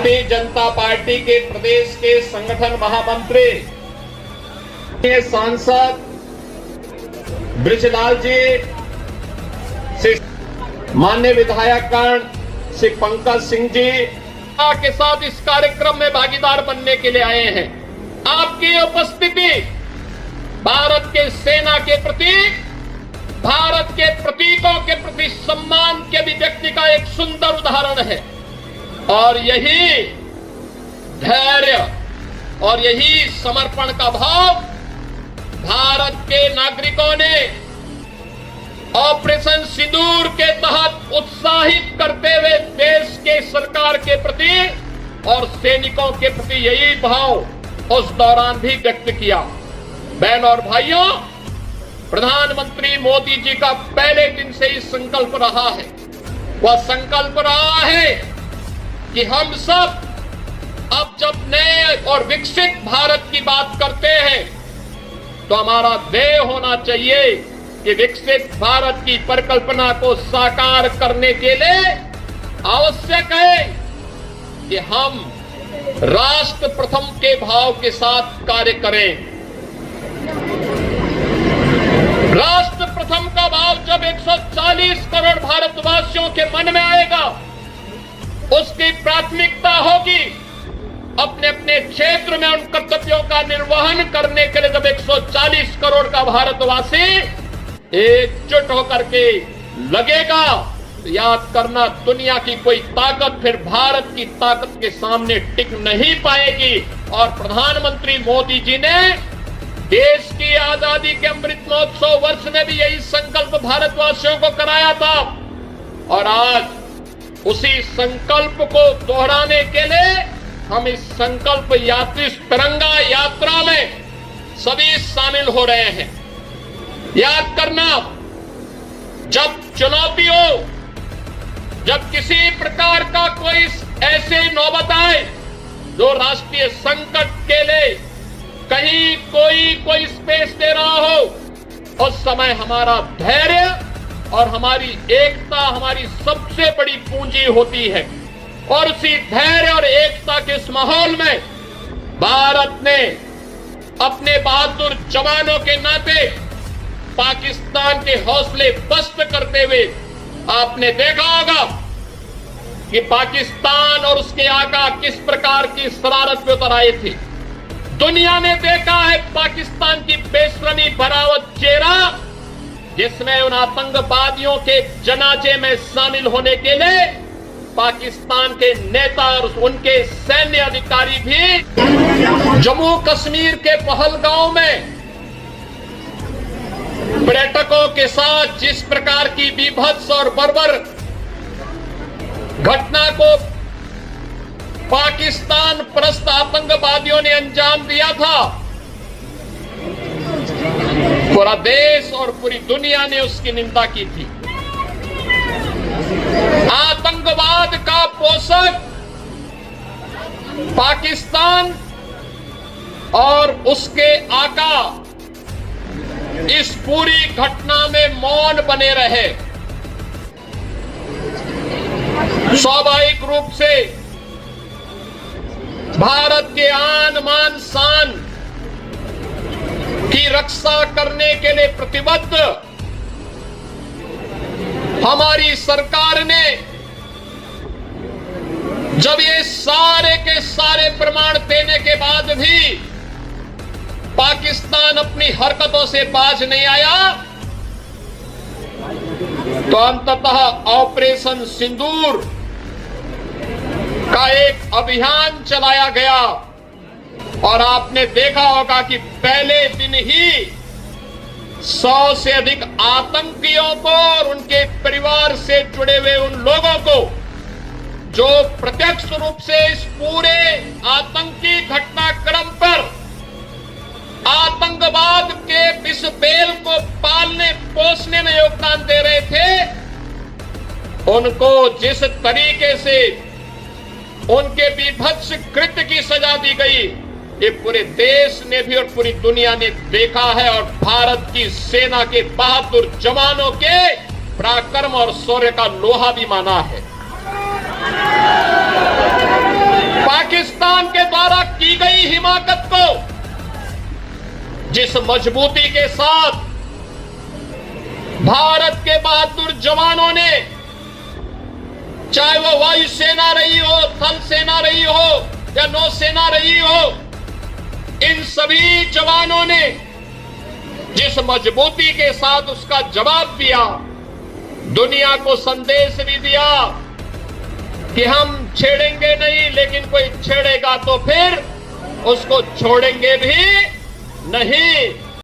Bharatiya Janata party के प्रदेश के संगठन महामंत्री के सांसद ब्रिजलाल जी से माननीय विधायकगण श्री पंकज सिंह जी के साथ इस कार्यक्रम में भागीदार बनने के लिए आए हैं। आपकी उपस्थिति भारत के सेना के प्रति, भारत के प्रतीकों के प्रति सम्मान के अभिव्यक्ति का एक सुंदर उदाहरण है और यही धैर्य और यही समर्पण का भाव भारत के नागरिकों ने ऑपरेशन सिंदूर के तहत उत्साहित करते हुए देश के सरकार के प्रति और सैनिकों के प्रति यही भाव उस दौरान भी व्यक्त किया। बहन और भाइयों, प्रधानमंत्री मोदी जी का पहले दिन से ही संकल्प रहा है, वह संकल्प रहा है कि हम सब अब जब नए और विकसित भारत की बात करते हैं तो हमारा ध्येय होना चाहिए कि विकसित भारत की परिकल्पना को साकार करने के लिए आवश्यक है कि हम राष्ट्र प्रथम के भाव के साथ कार्य करें। राष्ट्र प्रथम का भाव जब 140 करोड़ भारतवासियों के मन में आएगा, उसकी प्राथमिकता होगी अपने अपने क्षेत्र में उन कर्तव्यों का निर्वहन करने के लिए। जब 140 करोड़ का भारतवासी एकजुट होकर के लगेगा तो याद करना, दुनिया की कोई ताकत फिर भारत की ताकत के सामने टिक नहीं पाएगी। और प्रधानमंत्री मोदी जी ने देश की आजादी के अमृत महोत्सव वर्ष में भी यही संकल्प भारतवासियों को कराया था और आज उसी संकल्प को दोहराने के लिए हम इस संकल्प यात्री तिरंगा यात्रा में सभी शामिल हो रहे हैं। याद करना, जब चुनौती हो, जब किसी प्रकार का कोई ऐसे नौबत आए जो राष्ट्रीय संकट के लिए कहीं कोई स्पेस दे रहा हो, उस समय हमारा धैर्य और हमारी एकता हमारी सबसे बड़ी पूंजी होती है। और उसी धैर्य और एकता के इस माहौल में भारत ने अपने बहादुर जवानों के नाते पाकिस्तान के हौसले पस्त करते हुए, आपने देखा होगा कि पाकिस्तान और उसके आका किस प्रकार की शरारत में उतर आए थे। दुनिया ने देखा है पाकिस्तान की बेशरमी भरावत चेहरा, जिसमें उन आतंकवादियों के जनाजे में शामिल होने के लिए पाकिस्तान के नेता और उनके सैन्य अधिकारी भी जम्मू कश्मीर के पहलगांव में पर्यटकों के साथ जिस प्रकार की बीभत्स और बर्बर घटना को पाकिस्तान परस्त आतंकवादियों ने अंजाम दिया था, पूरा देश और पूरी दुनिया ने उसकी निंदा की थी। आतंकवाद का पोषक पाकिस्तान और उसके आका इस पूरी घटना में मौन बने रहे। स्वाभाविक रूप से भारत के आन मान शान की रक्षा करने के लिए प्रतिबद्ध हमारी सरकार ने जब ये सारे के सारे प्रमाण देने के बाद भी पाकिस्तान अपनी हरकतों से बाज नहीं आया, तो अंततः ऑपरेशन सिंदूर का एक अभियान चलाया गया और आपने देखा होगा कि पहले दिन ही 100 से अधिक आतंकियों को और उनके परिवार से जुड़े हुए उन लोगों को जो प्रत्यक्ष रूप से इस पूरे आतंकी घटनाक्रम पर आतंकवाद के विष बेल को पालने पोसने में योगदान दे रहे थे, उनको जिस तरीके से उनके विभत्स कृत्य की सजा दी गई, ये पूरे देश ने भी और पूरी दुनिया ने देखा है और भारत की सेना के बहादुर जवानों के पराक्रम और शौर्य का लोहा भी माना है। पाकिस्तान के द्वारा की गई हिमाकत को जिस मजबूती के साथ भारत के बहादुर जवानों ने, चाहे वो वायुसेना रही हो, थल सेना रही हो या नौसेना रही हो, इन सभी जवानों ने जिस मजबूती के साथ उसका जवाब दिया, दुनिया को संदेश भी दिया कि हम छेड़ेंगे नहीं, लेकिन कोई छेड़ेगा तो फिर उसको छोड़ेंगे भी नहीं।